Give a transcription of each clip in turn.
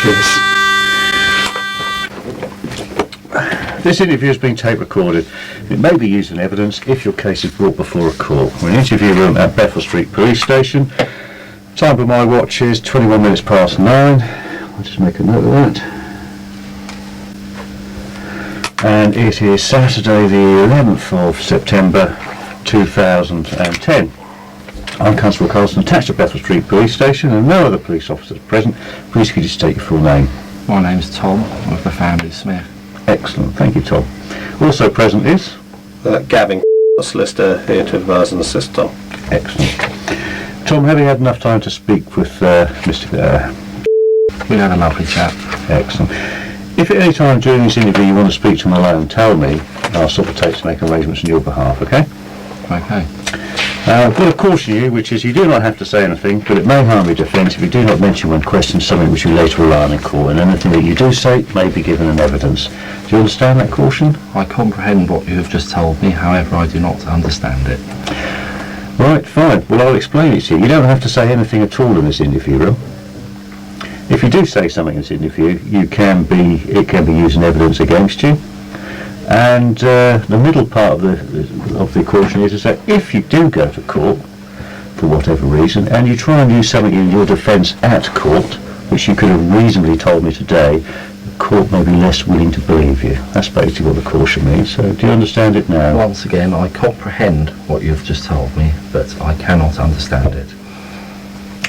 Cheers. This interview has been tape recorded. It may be used in evidence if your case is brought before a court. We're in an interview room at Bethel Street Police Station. Time by my watch is 21 minutes past 9. I'll just make a note of that. And it is Saturday the 11th of September 2010. I'm Constable Carlson, attached to Bethel Street Police Station, and no other police officers present. Please could you state your full name? My name's Tom, of the family Smith. Excellent, thank you, Tom. Also present is? Gavin, solicitor, here to advise and assist Tom. Excellent. Tom, have you had enough time to speak with Mr. We had a lovely chat. Excellent. If at any time during this interview you want to speak to him alone, tell me. I'll stop the tape to make arrangements on your behalf, okay? Okay. I've got to caution you, which is you do not have to say anything, but it may harm your defence if you do not mention when questioned something which you later rely on in court, and anything that you do say may be given in evidence. Do you understand that caution? I comprehend what you have just told me, however I do not understand it. Right, fine. Well, I'll explain it to you. You don't have to say anything at all in this interview room. If you do say something in this interview, it can be used in evidence against you. And the middle part of the caution is that if you do go to court for whatever reason and you try and use something in your defence at court, which you could have reasonably told me today, the court may be less willing to believe you. That's basically what the caution means. So do you understand it now? Once again, I comprehend what you've just told me, but I cannot understand it.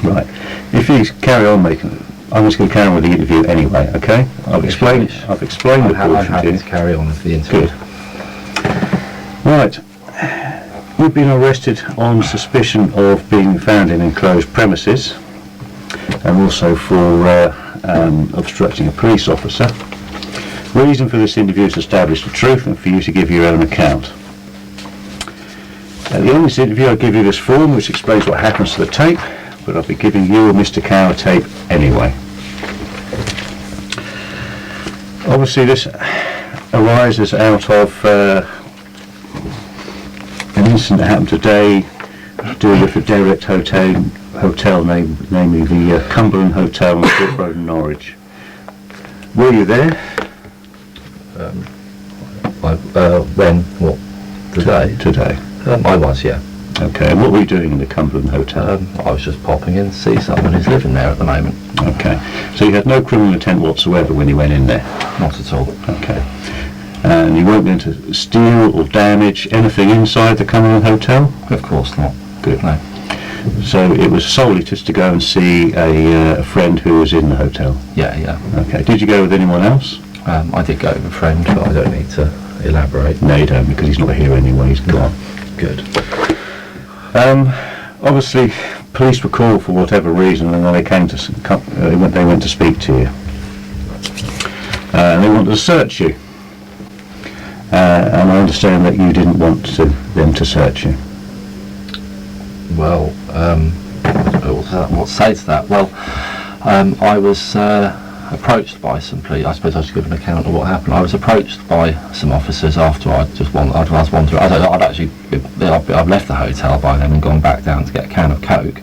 Right. If you carry on making... I'm just going to carry on with the interview anyway, okay? I've explained the caution I'm happy to carry on with the interview. Good. Right. You've been arrested on suspicion of being found in enclosed premises and also for obstructing a police officer. Reason for this interview is to establish the truth and for you to give your own account. At the end of this interview I'll give you this form which explains what happens to the tape, but I'll be giving you or Mr. Cow a tape anyway. Obviously this arises out of an incident that happened today doing with the Derelict Hotel, namely the Cumberland Hotel on Court Road in Norwich. Were you there? When? What? Today? Today. I was, yeah. Okay, and what were you doing in the Cumberland Hotel? I was just popping in to see someone who's living there at the moment. Okay, so you had no criminal intent whatsoever when you went in there? Not at all. Okay. And you weren't going to steal or damage anything inside the Cumberland Hotel? Of course not. Good. No. So it was solely just to go and see a friend who was in the hotel? Yeah, yeah. Okay. Did you go with anyone else? I did go with a friend, but I don't need to elaborate. No, you don't, because he's not here anyway. He's gone. Good. Obviously, police were called for whatever reason, and then they came to they went to speak to you, and they wanted to search you. And I understand that you didn't want them to search you. Well, what to say to that? Well, I was approached by some police. I suppose I should give an account of what happened. I was approached by some officers after I was wandering. I'd left the hotel by then and gone back down to get a can of Coke,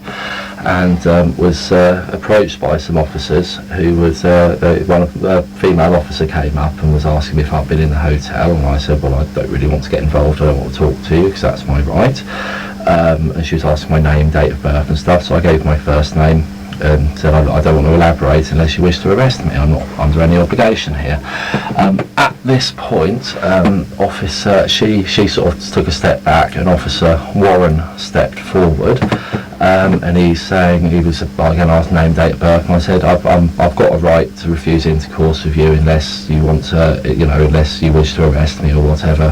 and was approached by some officers who was a female officer came up and was asking me if I'd been in the hotel, and I said, well, I don't really want to get involved. I don't want to talk to you because that's my right. And she was asking my name, date of birth and stuff, so I gave my first name and said I don't want to elaborate unless you wish to arrest me. I'm not under any obligation here. At this point, officer, she sort of took a step back, and Officer Warren stepped forward, and he's saying, he was again asked name, date of birth, and I said I've got a right to refuse intercourse with you unless you want to, unless you wish to arrest me or whatever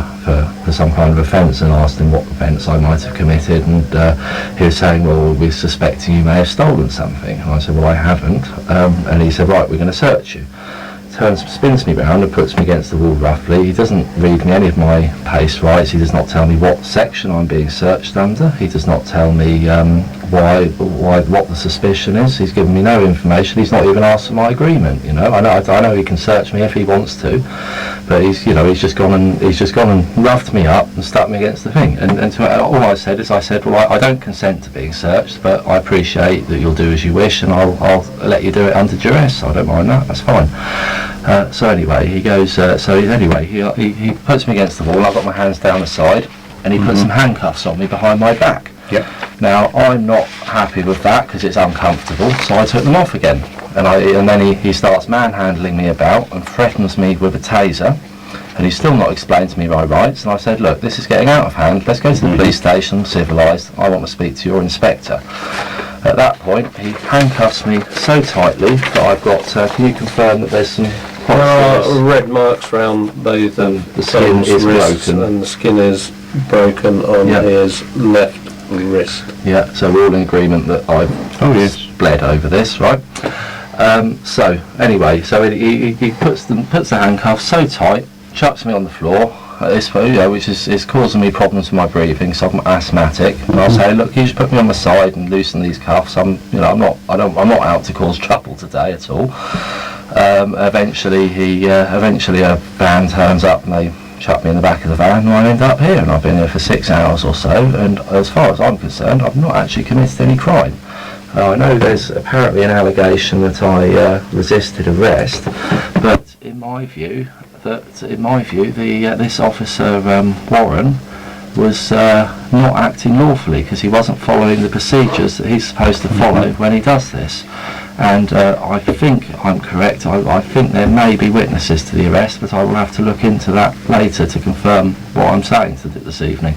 for some kind of offence, and asked him what offence I might have committed, and he was saying, well, we're suspecting you may have stolen something, and I said, well, I haven't, and he said, right, we're going to search you. Spins me round and puts me against the wall roughly. He doesn't read me any of my case rights. He does not tell me what section I'm being searched under. He does not tell me what the suspicion is. He's given me no information. He's not even asked for my agreement. You know, I know he can search me if he wants to, but he's just gone and roughed me up and stuck me against the thing. And all I said is, well, I don't consent to being searched, but I appreciate that you'll do as you wish, and I'll let you do it under duress. I don't mind that. That's fine. So anyway, he goes. He puts me against the wall. I've got my hands down the side, and he puts some handcuffs on me behind my back. Yep. Now I'm not happy with that because it's uncomfortable, so I took them off again. And then he starts manhandling me about and threatens me with a taser, and he's still not explained to me my rights. And I said, look, this is getting out of hand. Let's go to the police station, civilised. I want to speak to your inspector. At that point, he handcuffs me so tightly that I've got. Can you confirm that there's some? There are red marks around both the skin is broken, and the skin is broken on his left wrist. Yeah, so we're all in agreement that I've bled over this, right? So anyway, so he puts the handcuffs so tight, chucks me on the floor, which is causing me problems with my breathing, so I'm asthmatic. And I'll say, look, you just put me on my side and loosen these cuffs. I'm not out to cause trouble today at all. Eventually a van turns up and they chuck me in the back of the van, and I end up here, and I've been here for 6 hours or so, and as far as I'm concerned, I've not actually committed any crime. I know there's apparently an allegation that I resisted arrest, but in my view, this officer Warren was not acting lawfully because he wasn't following the procedures that he's supposed to follow when he does this. And I think I'm correct. I think there may be witnesses to the arrest, but I will have to look into that later to confirm what I'm saying this evening.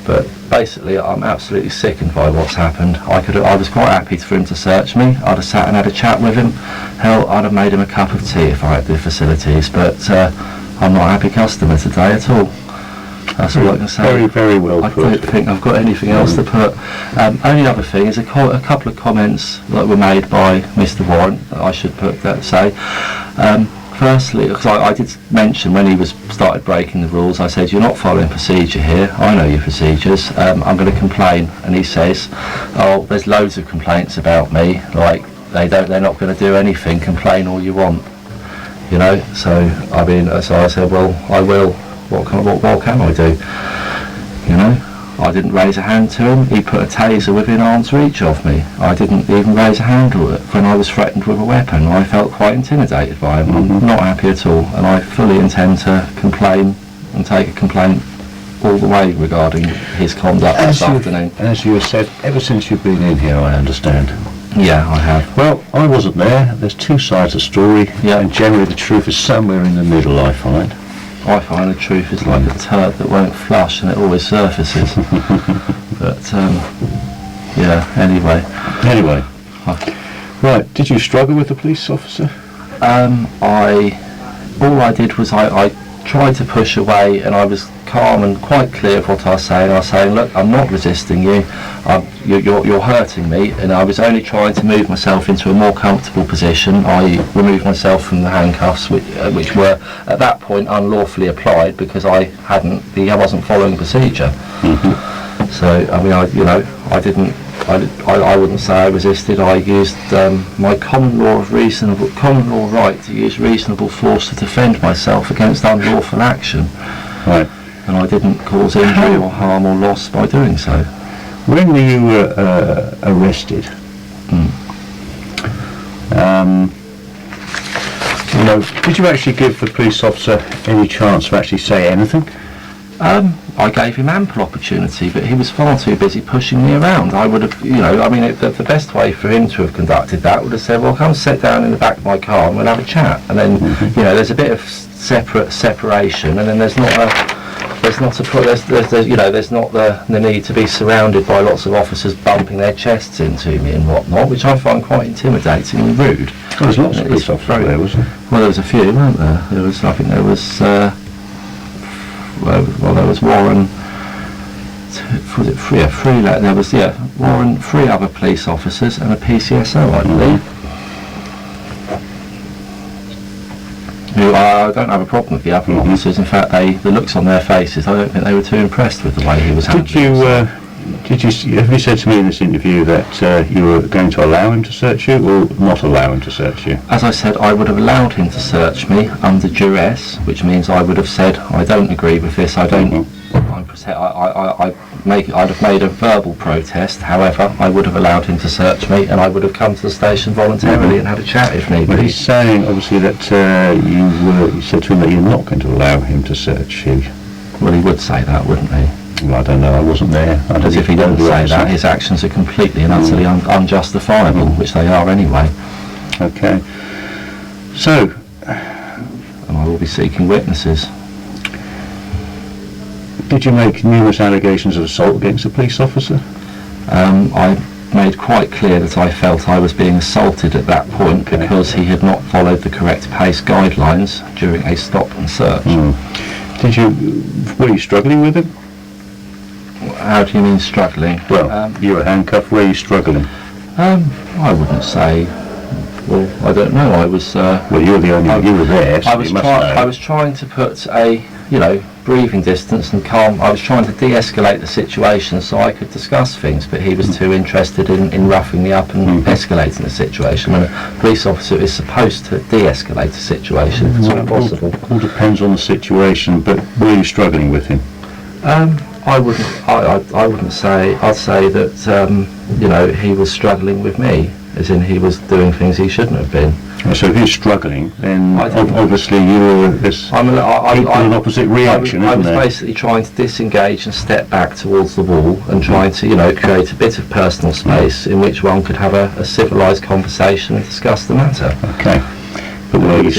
But basically, I'm absolutely sickened by what's happened. I was quite happy for him to search me. I'd have sat and had a chat with him. Hell, I'd have made him a cup of tea if I had the facilities. But I'm not a happy customer today at all. That's all I can say. Very, very well I put. don't think I've got anything else to put. Only other thing is a couple of comments that were made by Mr. Warren that I should say. Firstly, because I did mention when he started breaking the rules, I said, you're not following procedure here. I know your procedures. I'm going to complain. And he says, oh, there's loads of complaints about me. Like they're not going to do anything. Complain all you want. You know. So I said, well, I will. What can I do? You know, I didn't raise a hand to him. He put a taser within arm's reach of me. I didn't even raise a hand to it when I was threatened with a weapon. I felt quite intimidated by him. I'm not happy at all, and I fully intend to complain and take a complaint all the way regarding his conduct this afternoon. As you have said, ever since you've been in here, I understand. Yeah, I have. Well, I wasn't there. There's two sides of the story, and generally the truth is somewhere in the middle, I find. I find the truth is like a turd that won't flush and it always surfaces. But, yeah, anyway. Right, did you struggle with the police officer? All I did was I tried to push away, and I was calm and quite clear of what I was saying. I was saying, look, I'm not resisting you. You're hurting me, and I was only trying to move myself into a more comfortable position. I remove myself from the handcuffs, which were at that point unlawfully applied because I wasn't following procedure. So I mean, I wouldn't say I resisted. I used my common law right to use reasonable force to defend myself against unlawful action. Right. And I didn't cause injury or harm or loss by doing so. When were you arrested? Did you actually give the police officer any chance to actually say anything? I gave him ample opportunity, but he was far too busy pushing me around. I would have, the best way for him to have conducted that would have said, well, come sit down in the back of my car and we'll have a chat. And then, there's a bit of separation, and then there's not the need to be surrounded by lots of officers bumping their chests into me and whatnot, which I find quite intimidating and rude. Well, there's lots of police officers there, wasn't there? Well, there was a few, weren't there? There was Warren. Was it three? There was Warren, 3 other police officers and a PCSO, I believe. Who I don't have a problem with the other officers. In fact, the looks on their faces, I don't think they were too impressed with the way he was handling himself. Have you said to me in this interview that you were going to allow him to search you or not allow him to search you? As I said, I would have allowed him to search me under duress, which means I would have said, I don't agree with this, I don't... I'd have made a verbal protest. However, I would have allowed him to search me, and I would have come to the station voluntarily and had a chat if need be. Well, he's saying, obviously, that you said to him that you're not going to allow him to search you. Well, he would say that, wouldn't he? Well, I don't know, I wasn't there. Because if he doesn't say that, his actions are completely and utterly unjustifiable, which they are anyway. Okay. So... And I will be seeking witnesses. Did you make numerous allegations of assault against a police officer? I made quite clear that I felt I was being assaulted at that point because he had not followed the correct pace guidelines during a stop and search. Were you struggling with him? How do you mean struggling? Well, you were handcuffed, were you struggling? I wouldn't say. Well, I don't know. I was. Well, you were the only. You were there. So I was trying to put a, breathing distance and calm. I was trying to de-escalate the situation so I could discuss things, but he was too interested in roughing me up and escalating the situation. And a police officer is supposed to de-escalate a situation if it's not possible. All depends on the situation. But were you struggling with him? I wouldn't say. I'd say that he was struggling with me, as in he was doing things he shouldn't have been. So if you're struggling, then obviously you were an opposite reaction, I was basically trying to disengage and step back towards the wall and trying to, create a bit of personal space in which one could have a civilised conversation and discuss the matter. Okay. But were you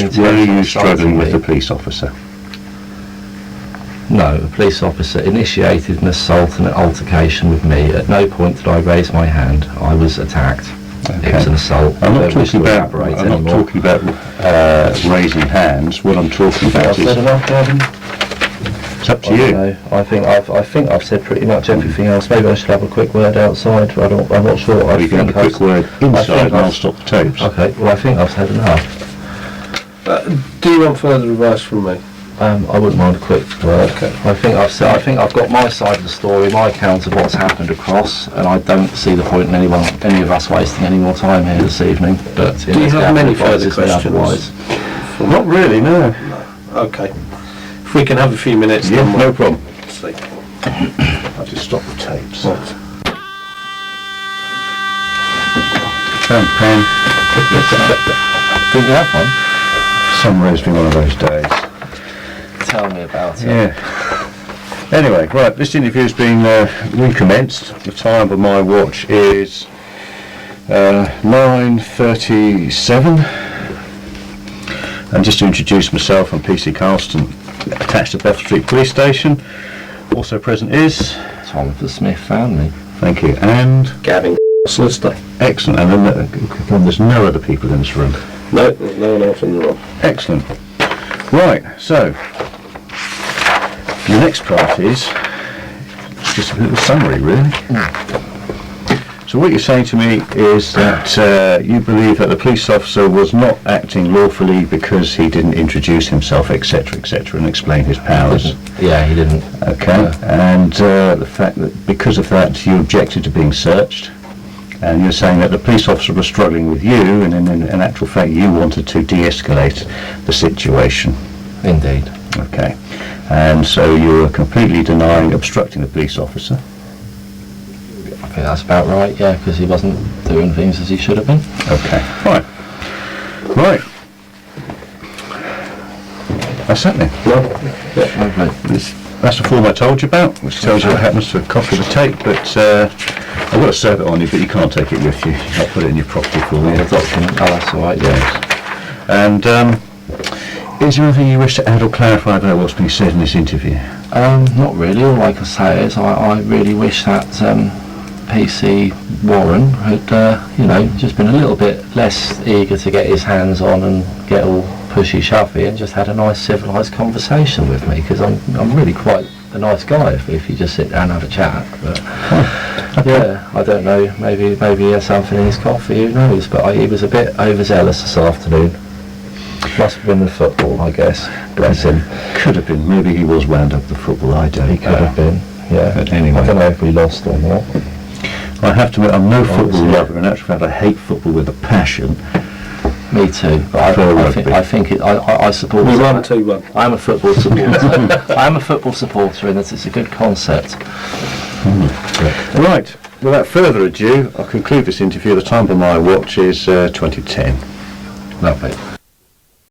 struggling with the police officer? No, the police officer initiated an assault and an altercation with me. At no point did I raise my hand. I was attacked. Okay. It was an assault. I'm not talking about raising hands. What I'm talking about is... I've said enough, Gavin? It's up to you. I think I've said pretty much everything else. Maybe I should have a quick word outside. I'm not sure. Well, you can have a quick word inside and I'll stop the tapes. Okay, well I think I've said enough. Do you want further advice from me? I wouldn't mind a quick word. Okay. I think I've got my side of the story, my account of what's happened across, and I don't see the point in any of us wasting any more time here this evening. But do you have many further questions? Not really, no. Okay. If we can have a few minutes, yeah, then no problem. See. I'll just stop the tapes. Right. Pen. Didn't you have one? For some reason, it's been one of those days. Tell me about it. Yeah. Anyway, right, this interview's been recommenced. The time on my watch is 9:37. And just to introduce myself, I'm PC Carlston, attached to Bethel Street Police Station. Also present is... Tom the Smith family. Thank you. And... Gavin, solicitor. Excellent. And then there's no other people in this room. No, there's no one else in the room. Excellent. Right, so... The next part is just a little summary, really. So what you're saying to me is that you believe that the police officer was not acting lawfully because he didn't introduce himself, etc., etc., and explain his powers. Yeah, he didn't. Okay, and the fact that because of that you objected to being searched, and you're saying that the police officer was struggling with you, and in actual fact you wanted to de-escalate the situation. Indeed. Okay. And so you were completely denying obstructing the police officer. I think that's about right, yeah, because he wasn't doing things as he should have been. Okay, fine. Right. That's it then. That's the form I told you about, which tells you what happens to a copy of the tape, but I've got to serve it on you, but you can't take it with you. I'll put it in your property for you. The document. Oh, that's all right, yes. And is there anything you wish to add or clarify about what's been said in this interview? Not really. All I can say is I really wish that PC Warren had, just been a little bit less eager to get his hands on and get all pushy-shovey and just had a nice civilised conversation with me, because I'm really quite a nice guy if you just sit down and have a chat. But yeah, I don't know. Maybe he had something in his coffee. Who knows? But he was a bit overzealous this afternoon. Must have been the football, I guess. Bless him. Could have been. Maybe he was wound up the football. I don't know. He could have been. Yeah. But anyway. I don't know if we lost or not. I have to admit, I'm no football yeah. lover. In actual fact, I hate football with a passion. Me too. But I think I support. We won 2-1. I'm a football supporter. I'm a football supporter, and it's a good concept. Right. Without further ado, I'll conclude this interview. The time on my watch is 2010. Lovely.